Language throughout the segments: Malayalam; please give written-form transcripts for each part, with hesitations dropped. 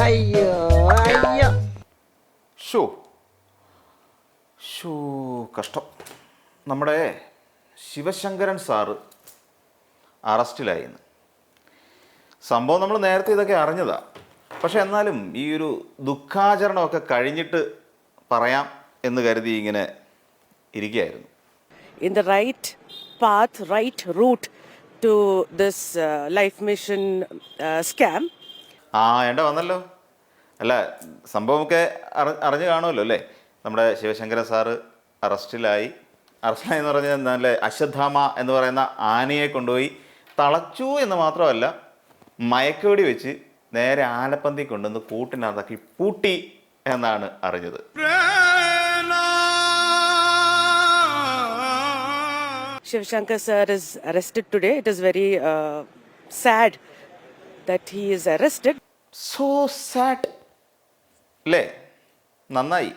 അയ്യോ അയ്യോ. ഷോ ഷോ കഷ്ടം. നമ്മുടെ ശിവശങ്കരൻ സാറ് അറസ്റ്റിലായിന്ന്. സംഭവം നമ്മൾ നേരത്തെ ഇതൊക്കെ അറിഞ്ഞതാ. പക്ഷെ എന്നാലും ഈ ഒരു ദുഃഖാചരണമൊക്കെ കഴിഞ്ഞിട്ട് പറയാം എന്ന് കരുതി ഇങ്ങനെ ഇരിക്കുകയായിരുന്നു. In the right path, right route to this life mission scam. ഏണ്ട വന്നല്ലോ. അല്ല, സംഭവമൊക്കെ അറിഞ്ഞു കാണുമല്ലോ അല്ലേ. നമ്മുടെ ശിവശങ്കരൻ സാറ് അറസ്റ്റിലായെന്ന് പറഞ്ഞാൽ നല്ല അശ്വത്ഥാമ എന്ന് പറയുന്ന ആനയെ കൊണ്ടുപോയി തളച്ചു എന്ന് മാത്രമല്ല, മയക്കുവെടി വെച്ച് നേരെ ആലപ്പന്തി കൊണ്ടുവന്ന് കൂട്ടിനകത്താക്കി പൂട്ടി എന്നാണ് അറിഞ്ഞത്. Shiv Shankar sir is arrested today. It is very sad that he is arrested. So sad അല്ലേ. നന്നായി.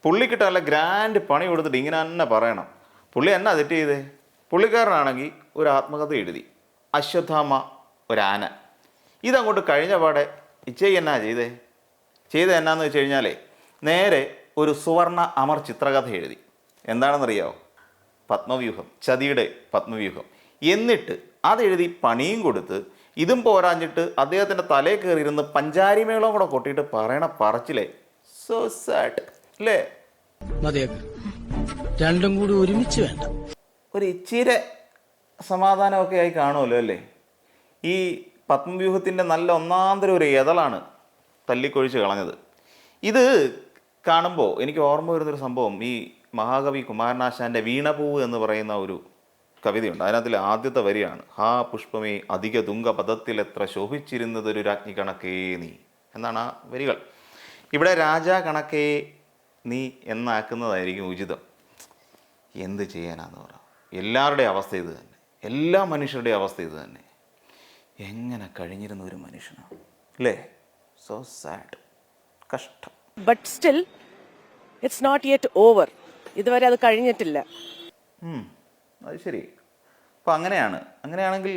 പുള്ളിക്കിട്ട് നല്ല ഗ്രാൻഡ് പണി കൊടുത്തിട്ട് ഇങ്ങനെ തന്നെ പറയണം. പുള്ളി എന്നാ തെറ്റ് ചെയ്തേ? പുള്ളിക്കാരനാണെങ്കിൽ ഒരു ആത്മകഥ എഴുതി, അശ്വത്ഥാമ ഒരാന. ഇതങ്ങോട്ട് കഴിഞ്ഞ പാടെ ഇച്ചയ്ക്ക് എന്നാ ചെയ്തത് എന്നാന്ന് വെച്ച് കഴിഞ്ഞാലേ, നേരെ ഒരു സുവർണ അമർ ചിത്രകഥ എഴുതി. എന്താണെന്നറിയാമോ? പത്മവ്യൂഹം, ചതിയുടെ പത്മവ്യൂഹം. എന്നിട്ട് അതെഴുതി പണിയും കൊടുത്ത്, ഇതും പോരാഞ്ഞിട്ട് അദ്ദേഹത്തിൻ്റെ തലയിൽ കയറിയിരുന്ന് പഞ്ചാരിമേളം കൂടെ കൊട്ടിയിട്ട് പറയണ പറച്ചില്ലേ, സോ സാഡ് അല്ലേ. രണ്ടും കൂടി ഒരുമിച്ച് വേണ്ട. ഒരു ഇച്ചിരി സമാധാനമൊക്കെ ആയി കാണുമല്ലോ അല്ലേ. ഈ പത്മവ്യൂഹത്തിൻ്റെ നല്ല ഒന്നാന്തരം ഒരു എതളാണ് തല്ലിക്കൊഴിച്ച് കളഞ്ഞത്. ഇത് കാണുമ്പോൾ എനിക്ക് ഓർമ്മ വരുന്നൊരു സംഭവം, ഈ മഹാകവി കുമാരനാശാൻ്റെ വീണപൂവ് എന്ന് പറയുന്ന ഒരു കവിതയുണ്ട്. അതിനകത്തിൽ ആദ്യത്തെ വരിയാണ്, ഹാ പുഷ്പമേ അധിക തുങ്ക പദത്തിലെത്ര ശോഭിച്ചിരുന്നതൊരു രാജ്ഞി കണക്കേ നീ എന്നാണ് ആ വരികൾ. ഇവിടെ രാജാ കണക്കേ നീ എന്നാക്കുന്നതായിരിക്കും ഉചിതം. എന്ത് ചെയ്യാനാന്ന് പറ. എല്ലാവരുടെയും അവസ്ഥ ഇത് തന്നെ, എല്ലാ മനുഷ്യരുടെയും അവസ്ഥ ഇത് തന്നെ. എങ്ങനെ കഴിഞ്ഞിരുന്ന ഒരു മനുഷ്യനാണ് അല്ലേ. സോ സാഡ്, കഷ്ടം. But still, it's not yet over. ഇതുവരെ അത് കഴിഞ്ഞിട്ടില്ല. അത് ശരി. അപ്പം അങ്ങനെയാണെങ്കിൽ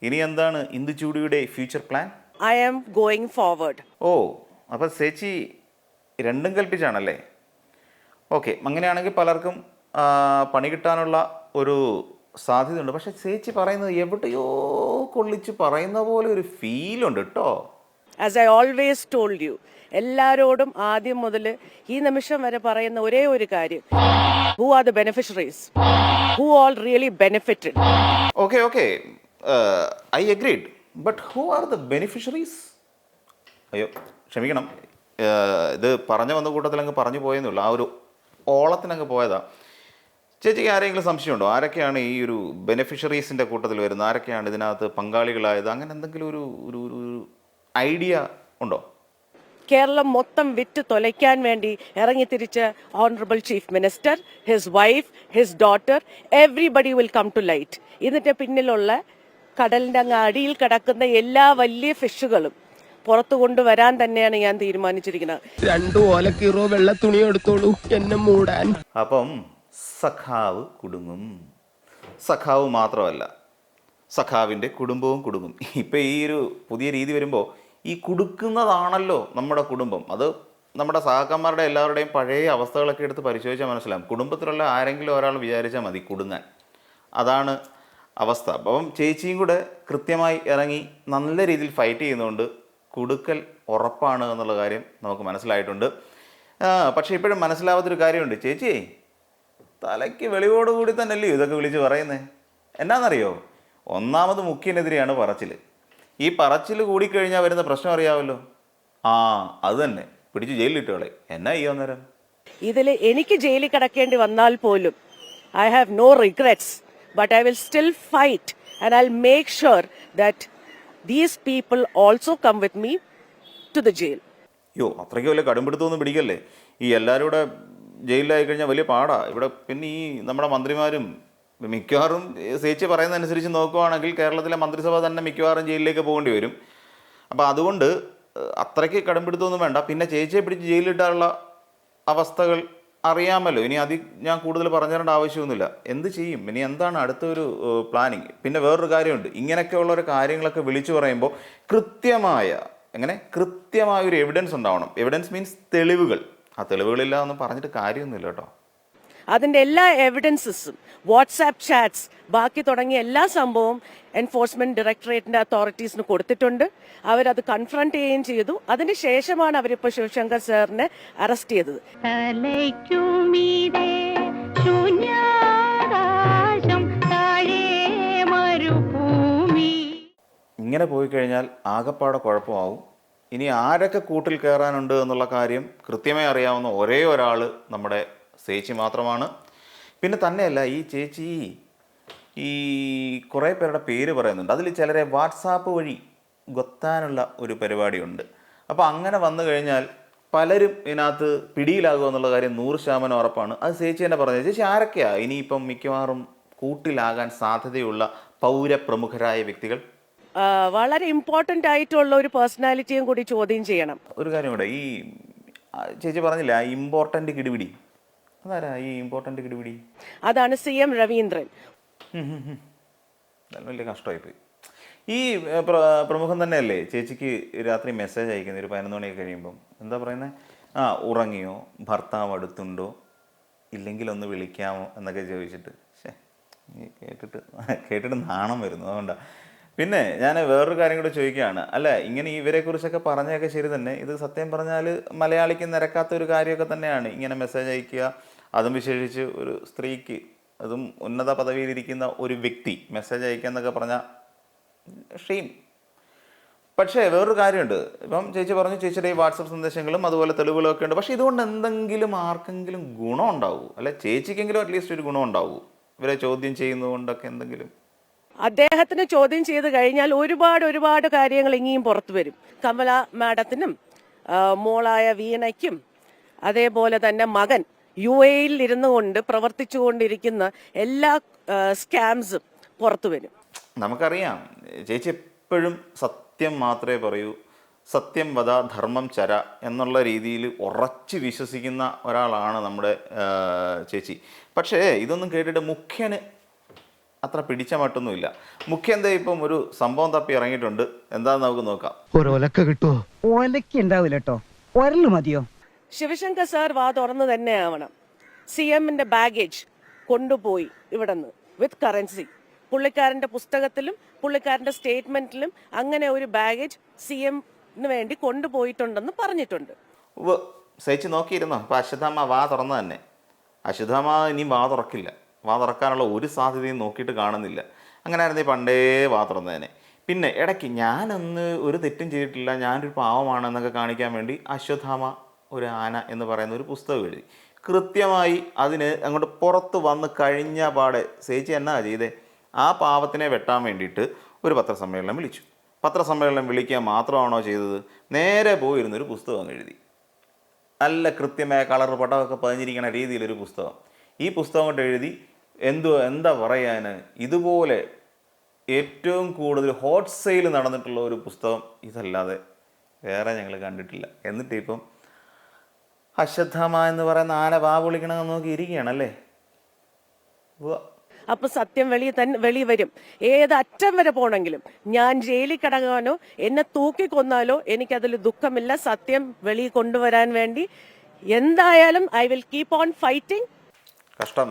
ഇനി എന്താണ് ഇന്ദുചൂടിയുടെ future plan? I am going forward. ഓ, അപ്പം ചേച്ചി രണ്ടും കൽപ്പിച്ചാണല്ലേ. ഓക്കെ, അങ്ങനെയാണെങ്കിൽ പലർക്കും പണി കിട്ടാനുള്ള ഒരു സാധ്യതയുണ്ട്. പക്ഷെ ചേച്ചി പറയുന്നത് എവിടെയോ കൊള്ളിച്ച് പറയുന്ന പോലെ ഒരു ഫീലുണ്ട് കേട്ടോ. As I always told you, എല്ലാരോടും ആദ്യം മുതൽ ഈ നിമിഷം വരെ പറയുന്ന ഒരേ ഒരു കാര്യം, who are the beneficiaries, who all really benefited. Okay, I agreed, but who are the beneficiaries? അയ്യോ ക്ഷമിക്കണം, ഇത് പറഞ്ഞു വന്ന കൂട്ടത്തിൽ അങ്ങ് പറഞ്ഞു പോയെന്നേ ഉള്ളൂ. ആ ഒരു ഓളത്തിനങ്ങ് പോയതാ. ചേച്ചിക്ക് ആരെങ്കിലും സംശയമുണ്ടോ? ആരൊക്കെയാണ് ഈ ഒരു ബെനിഫിഷ്യറീസിൻ്റെ കൂട്ടത്തിൽ വരുന്നത്? ആരൊക്കെയാണ് ഇതിനകത്ത് പങ്കാളികളായത്? അങ്ങനെ എന്തെങ്കിലും ഒരു ഐഡിയ ഉണ്ടോ? കേരളം മൊത്തം വിറ്റ് തൊലയ്ക്കാൻ വേണ്ടി ഇറങ്ങിത്തിരിച്ച honourable chief minister, his wife, his daughter, everybody will come to light. ഇതിന്റെ പിന്നിലുള്ള കടലിന്റെ അങ്ങ് അടിയിൽ കിടക്കുന്ന എല്ലാ വലിയ ഫിഷുകളും പുറത്തു കൊണ്ടുവരാൻ തന്നെയാണ് ഞാൻ തീരുമാനിച്ചിരിക്കുന്നത്. 2 ഓലക്കീറോ വെള്ള തുണി എടുത്തോളൂ എന്നെ മൂടാൻ. അപ്പം സഖാവ് കുടുങ്ങും. സഖാവ് മാത്രമല്ല, സഖാവിൻ്റെ കുടുംബവും കുടുങ്ങും. ഇപ്പം ഈ ഒരു പുതിയ രീതി വരുമ്പോൾ ഈ കുടുക്കുന്നതാണല്ലോ നമ്മുടെ കുടുംബം. അത് നമ്മുടെ സഹാക്കന്മാരുടെ എല്ലാവരുടെയും പഴയ അവസ്ഥകളൊക്കെ എടുത്ത് പരിശോധിച്ചാൽ മനസ്സിലാവും. കുടുംബത്തിലുള്ള ആരെങ്കിലും ഒരാൾ വിചാരിച്ചാൽ മതി കുടുങ്ങാൻ. അതാണ് അവസ്ഥ. അപ്പം ചേച്ചിയും കൂടെ കൃത്യമായി ഇറങ്ങി നല്ല രീതിയിൽ ഫൈറ്റ് ചെയ്യുന്നതുകൊണ്ട് കുടുക്കൽ ഉറപ്പാണ് എന്നുള്ള കാര്യം നമുക്ക് മനസ്സിലായിട്ടുണ്ട്. പക്ഷേ ഇപ്പോഴും മനസ്സിലാവാത്തൊരു കാര്യമുണ്ട്. ചേച്ചി തലയ്ക്ക് വെളിവോടുകൂടി തന്നെയല്ലേ ഇതൊക്കെ വിളിച്ച് പറയുന്നത്? എന്നാണെന്നറിയോ? ഒന്നാമത് മുഖ്യനെതിരെയാണ് പറച്ചിൽ. ഈ പറച്ചിൽ കൂടിക്കഴിഞ്ഞാൽ വരുന്ന പ്രശ്നം അറിയാമല്ലോ. അത് തന്നെ, പിടിച്ച് ജയിലിലിട്ടോളെ. എന്നാ ചെയ്യും അന്നേരം? ഇതിൽ എനിക്ക് ജയിലിൽ കിടക്കേണ്ടി വന്നാൽ പോലും I have no regrets, but I will still fight and I will make sure that these people also come with me to the jail. അത്രയ്ക്ക് വലിയ കടുംപിടുത്തമൊന്നും പിടിക്കല്ലേ. ഈ എല്ലാവരും കൂടെ ജയിലിലായി കഴിഞ്ഞാൽ വലിയ പാടാ. ഇവിടെ പിന്നെ ഈ നമ്മുടെ മന്ത്രിമാരും മിക്കവാറും ചേച്ചി പറയുന്നതനുസരിച്ച് നോക്കുവാണെങ്കിൽ കേരളത്തിലെ മന്ത്രിസഭ തന്നെ മിക്കവാറും ജയിലിലേക്ക് പോകേണ്ടി വരും. അപ്പോൾ അതുകൊണ്ട് അത്രയ്ക്ക് കടുംപിടുത്തമൊന്നും വേണ്ട. പിന്നെ ചേച്ചിയെ പിടിച്ച് ജയിലിലിട്ടാനുള്ള അവസ്ഥകൾ അറിയാമല്ലോ. ഇനി ഞാൻ കൂടുതൽ പറഞ്ഞു തരേണ്ട ആവശ്യമൊന്നുമില്ല. എന്ത് ചെയ്യും ഇനി, എന്താണ് അടുത്തൊരു പ്ലാനിങ്? പിന്നെ വേറൊരു കാര്യമുണ്ട്, ഇങ്ങനെയൊക്കെയുള്ള ഒരു കാര്യങ്ങളൊക്കെ വിളിച്ചു പറയുമ്പോൾ കൃത്യമായ ഒരു എവിഡൻസ് ഉണ്ടാവണം. എവിഡൻസ് മീൻസ് തെളിവുകൾ. ആ തെളിവുകളില്ല എന്ന് പറഞ്ഞിട്ട് കാര്യമൊന്നുമില്ല കേട്ടോ. അതിൻ്റെ എല്ലാ എവിഡൻസസും, വാട്സാപ്പ് ചാറ്റ്സ്, ബാക്കി തുടങ്ങിയ എല്ലാ സംഭവവും എൻഫോഴ്സ്മെന്റ് ഡയറക്ടറേറ്റിന്റെ അതോറിറ്റീസിന് കൊടുത്തിട്ടുണ്ട്. അവരത് കൺഫ്രണ്ട് ചെയ്യുകയും ചെയ്തു. അതിന് ശേഷമാണ് അവരിപ്പോൾ ശിവശങ്കർ സാറിനെ അറസ്റ്റ് ചെയ്തത്. ഇങ്ങനെ പോയി കഴിഞ്ഞാൽ ആകപ്പാടെ കുഴപ്പമാവും. ഇനി ആരൊക്കെ കൂട്ടിൽ കയറാനുണ്ട് എന്നുള്ള കാര്യം കൃത്യമായി അറിയാവുന്ന ഒരേ ഒരാൾ നമ്മുടെ ചേച്ചി മാത്രമാണ്. പിന്നെ തന്നെയല്ല, ഈ ചേച്ചി ഈ കുറേ പേരുടെ പേര് പറയുന്നുണ്ട്. അതിൽ ചിലരെ വാട്സാപ്പ് വഴി ഗൊത്താനുള്ള ഒരു പരിപാടിയുണ്ട്. അപ്പോൾ അങ്ങനെ വന്നു കഴിഞ്ഞാൽ പലരും ഇതിനകത്ത് പിടിയിലാകുക എന്നുള്ള കാര്യം 100% ഉറപ്പാണ്. അത് ചേച്ചി തന്നെ പറഞ്ഞത്. ചേച്ചി ആരൊക്കെയാണ് ഇനിയിപ്പം മിക്കവാറും കൂട്ടിലാകാൻ സാധ്യതയുള്ള പൗരപ്രമുഖരായ വ്യക്തികൾ? വളരെ ഇമ്പോർട്ടൻ്റ് ആയിട്ടുള്ള ഒരു പേഴ്സണാലിറ്റിയും കൂടി ചോദ്യം ചെയ്യണം. ഒരു കാര്യം കൂടെ, ഈ ചേച്ചി പറഞ്ഞില്ല ഇമ്പോർട്ടൻ്റ് കിടിപിടി, അതാരാ ഈ ഇമ്പോർട്ടൻ്റ് കിടിപിടി? അതാണ് CM രവീന്ദ്രൻ. വലിയ കഷ്ടമായിപ്പോയി. ഈ പ്രമുഖം തന്നെയല്ലേ ചേച്ചിക്ക് രാത്രി മെസ്സേജ് അയക്കുന്നത് ഒരു 11 മണിയൊക്കെ കഴിയുമ്പം? എന്താ പറയുന്നത്? ഉറങ്ങിയോ, ഭർത്താവ് അടുത്തുണ്ടോ, ഇല്ലെങ്കിൽ ഒന്ന് വിളിക്കാമോ എന്നൊക്കെ ചോദിച്ചിട്ട്. കേട്ടിട്ട് നാണം വരുന്നു. അതുകൊണ്ടാണ്. പിന്നെ ഞാൻ വേറൊരു കാര്യം കൂടെ ചോദിക്കുകയാണ്. അല്ല, ഇങ്ങനെ ഇവരെക്കുറിച്ചൊക്കെ പറഞ്ഞൊക്കെ ശരി തന്നെ. ഇത് സത്യം പറഞ്ഞാൽ മലയാളിക്ക് നിരക്കാത്ത ഒരു കാര്യമൊക്കെ തന്നെയാണ് ഇങ്ങനെ മെസ്സേജ് അയക്കുക. അതും വിശേഷിച്ച് ഒരു സ്ത്രീക്ക്, അതും ഉന്നത പദവിയിലിരിക്കുന്ന ഒരു വ്യക്തി മെസ്സേജ് അയക്കുക എന്നൊക്കെ പറഞ്ഞാൽ ഷെയിം. പക്ഷേ വേറൊരു കാര്യമുണ്ട്. ഇപ്പം ചേച്ചി പറഞ്ഞു ചേച്ചിയുടെ ഈ വാട്സപ്പ് സന്ദേശങ്ങളും അതുപോലെ തെളിവുകളും ഒക്കെ ഉണ്ട്. പക്ഷേ ഇതുകൊണ്ട് എന്തെങ്കിലും ആർക്കെങ്കിലും ഗുണം ഉണ്ടാവൂ? അല്ലെ ചേച്ചിക്കെങ്കിലും അറ്റ്ലീസ്റ്റ് ഒരു ഗുണം ഉണ്ടാവൂ ഇവരെ ചോദ്യം ചെയ്യുന്നതുകൊണ്ടൊക്കെ എന്തെങ്കിലും? അദ്ദേഹത്തിന് ചോദ്യം ചെയ്ത് കഴിഞ്ഞാൽ ഒരുപാട് കാര്യങ്ങൾ ഇനിയും പുറത്തു വരും. കമല മാഡത്തിനും മോളായ വീണയ്ക്കും അതേപോലെ തന്നെ മകൻ UAE ഇരുന്നു കൊണ്ട് പ്രവർത്തിച്ചു കൊണ്ടിരിക്കുന്ന എല്ലാ സ്കാംസും പുറത്തു വരും. നമുക്കറിയാം ചേച്ചി എപ്പോഴും സത്യം മാത്രമേ പറയൂ. സത്യം വദ ധർമ്മം ചര എന്നുള്ള രീതിയിൽ ഉറച്ചു വിശ്വസിക്കുന്ന ഒരാളാണ് നമ്മുടെ ചേച്ചി. പക്ഷേ ഇതൊന്നും കേട്ടിട്ട് മുഖ്യന് അത്ര പിടിച്ച മട്ടൊന്നുമില്ല. മുഖ്യ എന്താ ഇപ്പം ഒരു സംഭവം തപ്പി ഇറങ്ങിയിട്ടുണ്ട്. എന്താന്ന് നമുക്ക് നോക്കാം. കിട്ടുമോ? ഒലക്ക ഉണ്ടാവില്ല കേട്ടോ, ഒരല് മതിയോ? ശിവശങ്കർ സാർ വാ തുറന്ന് തന്നെ ആവണം. CMന്റെ ബാഗേജ് കൊണ്ടുപോയി ഇവിടുന്ന് വിത്ത് കറൻസി. പുള്ളിക്കാരൻ്റെ പുസ്തകത്തിലും പുള്ളിക്കാരൻ്റെ സ്റ്റേറ്റ്മെന്റിലും അങ്ങനെ ഒരു ബാഗേജ് CMന് വേണ്ടി കൊണ്ടുപോയിട്ടുണ്ടെന്ന് പറഞ്ഞിട്ടുണ്ട്. സഹിച്ച് നോക്കിയിരുന്നോ? ഇപ്പം അശ്വത്ഥാമ്മ വാ തുറന്നു തന്നെ. അശ്വത്ഥാമ്മ ഇനി വാ തുറക്കില്ല. വാ തുറക്കാനുള്ള ഒരു സാധ്യതയും നോക്കിയിട്ട് കാണുന്നില്ല. അങ്ങനെ ആയിരുന്നെങ്കിൽ പണ്ടേ വാ തുറന്നേനെ. പിന്നെ ഇടയ്ക്ക് ഞാനൊന്ന് ഒരു തെറ്റും ചെയ്തിട്ടില്ല, ഞാനൊരു പാവമാണെന്നൊക്കെ കാണിക്കാൻ വേണ്ടി അശ്വത്ഥാമ ഒരു ആന എന്ന് പറയുന്ന ഒരു പുസ്തകം എഴുതി. കൃത്യമായി അതിന് അങ്ങോട്ട് പുറത്ത് വന്ന് കഴിഞ്ഞ പാടെ ചേച്ചി എന്നാ ചെയ്തേ? ആ പാവത്തിനെ വെട്ടാൻ വേണ്ടിയിട്ട് ഒരു പത്രസമ്മേളനം വിളിച്ചു. പത്രസമ്മേളനം വിളിക്കുക മാത്രമാണോ ചെയ്തത്? നേരെ പോയിരുന്നൊരു പുസ്തകം എഴുതി. നല്ല കൃത്യമായ കളർ പട്ടമൊക്കെ പതിഞ്ഞിരിക്കുന്ന രീതിയിലൊരു പുസ്തകം. ഈ പുസ്തകം കൊണ്ട് എഴുതി എന്താ പറയാൻ, ഇതുപോലെ ഏറ്റവും കൂടുതൽ ഹോട്ട് സെയിൽ നടന്നിട്ടുള്ള ഒരു പുസ്തകം ഇതല്ലാതെ വേറെ ഞങ്ങൾ കണ്ടിട്ടില്ല. എന്നിട്ട് ഇപ്പം അശ്വത്ഥാമ എന്ന് പറയുന്ന ആന വാ വിളിക്കണമെന്ന് നോക്കി ഇരിക്കുകയാണല്ലേ. അപ്പൊ സത്യം വെളി വരും. ഏത് അറ്റം വരെ പോണെങ്കിലും, ഞാൻ ജയിലിൽ കിടക്കാനോ എന്നെ തൂക്കിക്കൊന്നാലോ എനിക്കതിൽ ദുഃഖമില്ല. സത്യം വെളി കൊണ്ടുവരാൻ വേണ്ടി എന്തായാലും I will keep on fighting. കഷ്ടം.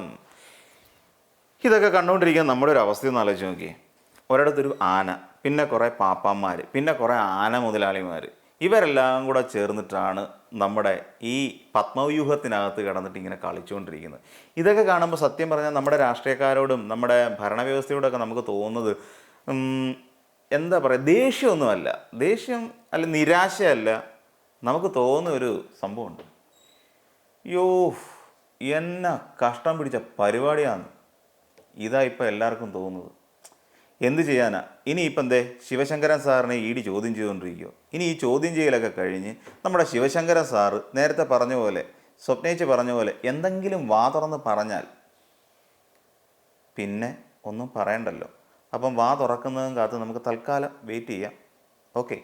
ഇതൊക്കെ കണ്ടുകൊണ്ടിരിക്കുന്ന നമ്മുടെ ഒരു അവസ്ഥയൊന്നും ആലോചിച്ച് നോക്കിയേ. ഒരിടത്തൊരു ആന, പിന്നെ കുറേ പാപ്പാന്മാർ, പിന്നെ കുറേ ആന മുതലാളിമാർ, ഇവരെല്ലാം കൂടെ ചേർന്നിട്ടാണ് നമ്മുടെ ഈ പത്മവ്യൂഹത്തിനകത്ത് കിടന്നിട്ട് ഇങ്ങനെ കളിച്ചുകൊണ്ടിരിക്കുന്നത്. ഇതൊക്കെ കാണുമ്പോൾ സത്യം പറഞ്ഞാൽ നമ്മുടെ രാഷ്ട്രീയക്കാരോടും നമ്മുടെ ഭരണവ്യവസ്ഥയോടൊക്കെ നമുക്ക് തോന്നുന്നത് എന്താ പറയുക, ദേഷ്യമൊന്നുമല്ല, ദേഷ്യം അല്ല, നിരാശയല്ല, നമുക്ക് തോന്നുന്ന ഒരു സംഭവമുണ്ട്. യോ എന്ന കഷ്ടം പിടിച്ച പരിപാടിയാണ് ഇതാ ഇപ്പം എല്ലാവർക്കും തോന്നുന്നത്. എന്ത് ചെയ്യാനാ? ഇനിയിപ്പം എന്തേ ശിവശങ്കരൻ സാറിനെ ED ചോദ്യം ചെയ്തുകൊണ്ടിരിക്കുമോ? ഇനി ഈ ചോദ്യം ചെയ്യലൊക്കെ കഴിഞ്ഞ് നമ്മുടെ ശിവശങ്കരൻ സാറ് നേരത്തെ പറഞ്ഞ പോലെ, സ്വപ്നേച്ച് പറഞ്ഞ പോലെ എന്തെങ്കിലും വാ തുറന്ന് പറഞ്ഞാൽ പിന്നെ ഒന്നും പറയണ്ടല്ലോ. അപ്പം വാ തുറക്കുന്നതും കാത്ത് നമുക്ക് തൽക്കാലം വെയിറ്റ് ചെയ്യാം. ഓക്കെ.